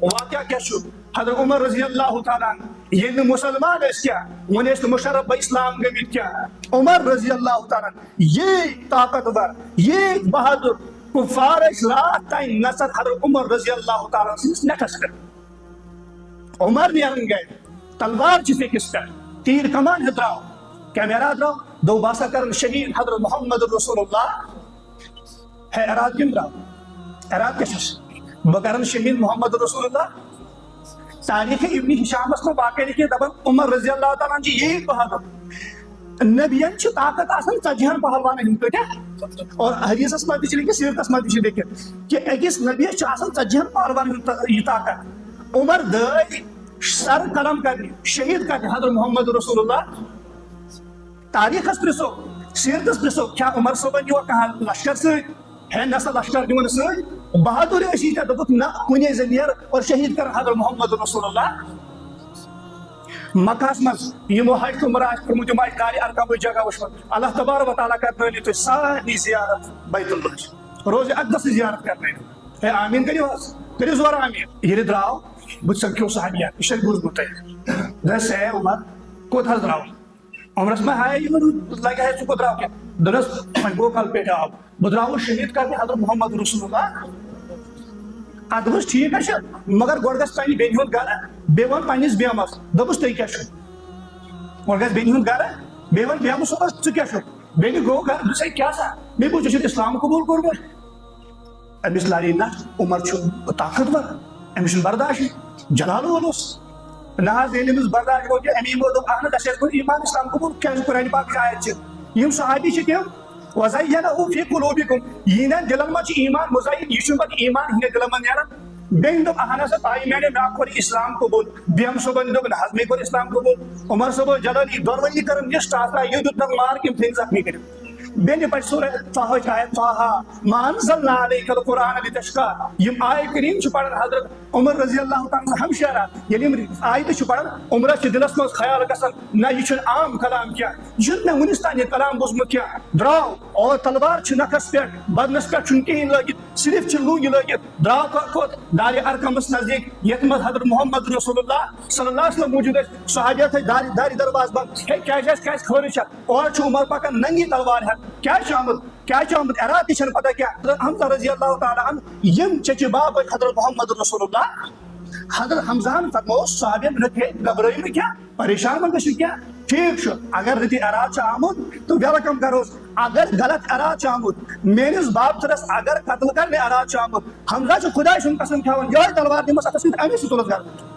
واقعہ کیا چھو حضرت عمر رضی اللہ تعالیٰ یہ مسلمان اس کیا ونیس مشرف اسلام گمت کیا عمر رضی اللہ تعالیٰ یہ طاقتور یہ بہادر کفار رات تین نصر حضرت عمر رضی اللہ تعالیٰ سے نٹس کر عمر نیرن گئے تلوار چھ فکس کر تیر کمان ہدراؤ کیا میرا دراؤ دو باسا کرن شہید حضرت محمد رسول اللہ ہے اراد کم دراؤ اراد کشش بکرن شہید محمد رسول اللہ تاریخ ابن ہشام اس میں واقع لکھے دبن عمر رضی اللہ تعالیٰ جی یہ بہادر نبیان چھ طاقت آسن ژتجیہن پہلوان ہند پہ اور حدیث اس میں لکھے سیرت اس میں لکھے کہ اکس نبیس چھ آسن ژتجیہن پہلوان ہند یہ طاقت عمر دائی سر قلم کرنے شہید کرنے حضرت محمد رسول اللہ تاریخ اس پرسو سیرت اس پرسو کیا عمر صبح جو کہاں لشکر سے ہے نسل لشکر دیون سے بہادر اشیدہ دبت نہ کنے زمیر اور شہید کر حضرت محمد رسول اللہ مکہ مز یہ حج کو مراج پر مجھے ماج داری ارکام جگہ وشمت اللہ تبارک و تعالیٰ کرنے لی تو ساری زیارت بیت اللہ روز اقدس زیارت کرنے لی آمین کری زور آمین یہ دراؤ بچ سکیو صحابیہ اشار گوز گوتے دس ہے عمر کو تھا دراؤ عمر اس میں ہے یہ لگا ہے چکو دراؤ کیا درس میں گو کل پیٹا آپ بدراؤ شہید کرنے حضرت محمد رسول اللہ ادبس ٹھیک ہے مگر گوڑگس پانی بینی ہون گارا بیوان پانیس بیامس دبس تی کیا شو گوڑگس بینی ہون گارا بیوان بیامس ہوگا تو کیا شو بینی گو گارا دوسرے کیا سا میں پوچھو شد اسلام قبول کرو امیس لاری نا عمر چھو طاقتور امیس برداشت جلال ولوس ناز علمس برداشت ہو کہ امیم و دو احنا دشت کو ایمان اسلام قبول کیا قرآن پاک کی آیت چھو یم صحابی چھو کیا وَزَيَّنَهُ فِي قُلُوبِكُمْ یِنَن دلن مچ ایمان مزین یہ بات ایمان ہنے دلن من نیرن بین دو احنا سے تائی میں نے ناکور اسلام قبول بیم صبح دو حضمی کور اسلام قبول عمر صبح جلالی درولی کرن یہ سٹاسا یہ دو تک مار کم تھین زخمی کرن بین پڑھ سورہ طه آیت طه ما انزلنا علیک القرآن لتشقى یم آیت کریم چھ پڑھن حضرت عمر رضی اللہ تعالیٰ ہمشیرہ یلیم آیت چھ پڑھن عمرہ چھ دلس مز خیال گسن نہ یہ چھ عام کلام کیا یہ میں ونستان یہ کلام بوزمت کیا دراو اور تلوار چھ نکس پہ بدنس پہ چھ کہیں لگت صرف چھ لونگی لگت دراو کھوت دار ارکمس نزدیک یتمت حضرت محمد رسول اللہ صلی اللہ علیہ وسلم موجود ہے صحابیت ہے داری درواز بند ہے کیا جیس خبر چھ اور چھ عمر پاک ننگی تلوار ہے کیا چامد ارادی چھن پتہ کیا حضرت حمزہ رضی اللہ تعالیٰ عنہ یم چچی باب حضرت محمد رسول اللہ حضرت حمزان فرمو صحابین رکھے گھبرائی میں کیا پریشان من کشی کیا ٹھیک شو اگر رتی اراد آمد تو ویلکم کروس اگر غلط اراد آمد میرے باپ ترس اگر قتل کرنے اراد آمد حمزہ چھ خدا شن قسم کھاون یہ تلوار دیمس اتسیت امی سے تولد کر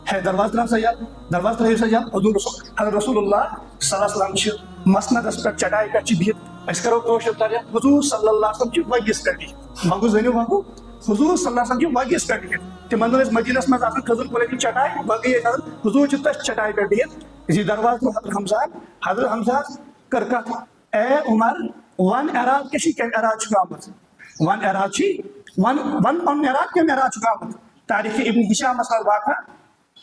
ہے درواز طرف سجاد درواز طرف سجاد حضرت رسول اللہ صلی اللہ علیہ وسلم چھ مسند اس پر چڑھائی کا چھ بہت اس کرو کوشش تاریا حضور صلی اللہ علیہ وسلم چھ وگیس کر دی مانگو زنیو مانگو حضور صلی اللہ علیہ وسلم چھ وگیس کر دی کہ مندر اس مدینہ میں آسان خضر پلے چڑھائی وگی حضور چھ تش چڑھائی کر دی اسی درواز تو حضرت حمزہ کرکا اے عمر وان اراد کشی کہ اراد چھ آمد وان اراد چھ وان اراد کہ اراد چھ آمد تاریخ ابن ہشام اثر واقع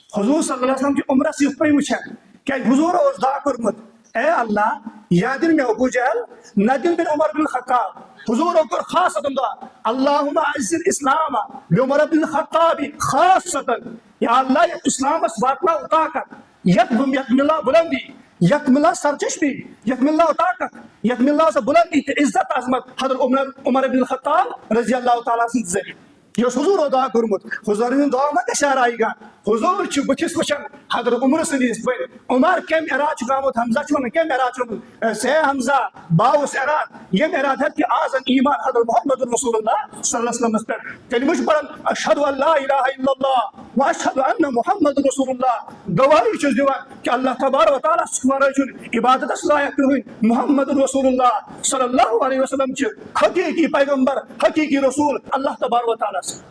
حضور صلی اللہ علیہ وسلم کی عمرہ صرف پہ وچھن کہ حضور اوز دا کرمت اے اللہ یا دن میں ابو جہل نہ دن بن عمر بن خطاب حضور اوکر خاصتا دا اللہم عز الاسلام بعمر بن خطاب خاصتا یا اللہ یک اسلام اس باطلہ اطاقت یک ملا بلندی یک ملا سرچشمی یک ملا اطاقت یک ملا سے بلندی تی عزت عظمت حضرت عمر بن خطاب رضی اللہ تعالیٰ سے ذریعہ یہ حضور دعا کرمت حضور دعا میں اشارہ آئی گا حضور چھ بچس وچن حضرت عمر صدیق بن عمر کم اراد چھ حمزہ چھ کم اراد چھ سے حمزہ باوس اراد یہ اراد ہے کہ آزن ایمان حضرت محمد رسول اللہ صلی اللہ علیہ وسلم پر کلمہ پڑھن اشہد ان لا الہ الا اللہ واشہد ان محمد رسول اللہ گواہی چھ دیوان کہ اللہ تبارک و تعالی سبحانہ چھ عبادت اس لائق ہوئی محمد رسول اللہ صلی اللہ علیہ وسلم چھ حقیقی پیغمبر حقیقی رسول اللہ تبارک و تعالی سے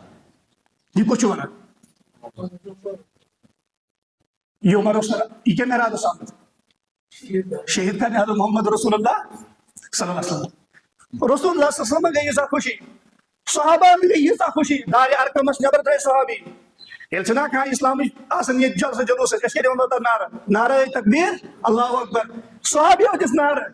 یہ کچھ ہونا یہ عمر یہ کیا میرا سامنے شہید کرنے حضرت محمد رسول اللہ صلی اللہ علیہ وسلم رسول اللہ صلی اللہ علیہ وسلم گئی یہ خوشی صحابہ میں گئی یہ خوشی دار ارکمس نبر ترے صحابی يلسنا كان إسلامي أصلا يجلس جلوس يشكي يوم نعرة تكبير الله أكبر صحابي وجس نعرة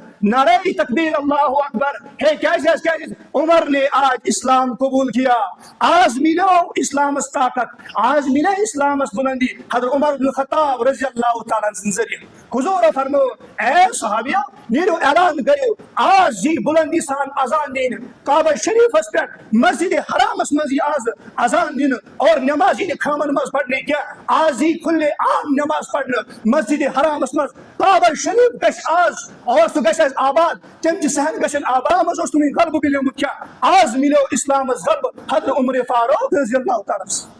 تكبير الله أكبر ہے کیسے عمر نے آج اسلام قبول کیا آج ملو اسلام اس طاقت آج ملے اسلام اس بلندی حضرت عمر بن خطاب رضی اللہ تعالیٰ عنہ ذریعہ حضور فرمو اے صحابیہ نیرو اعلان کرو آج جی بلندی سان اذان دین کعبہ شریف اس پر مسجد حرام اس مزی آز اذان دین اور نمازی نے کھامن مز پڑھنے کیا آج جی کھلے عام نماز پڑھنے مسجد حرام اس مز کعبہ شریف گش آز اور سو گش آباد تم جسہن گشن آباد مز اس تمہیں غلب بلیوم کیا آز ملو اسلام از غلب حضرت عمر فاروق رضی اللہ تعالیٰ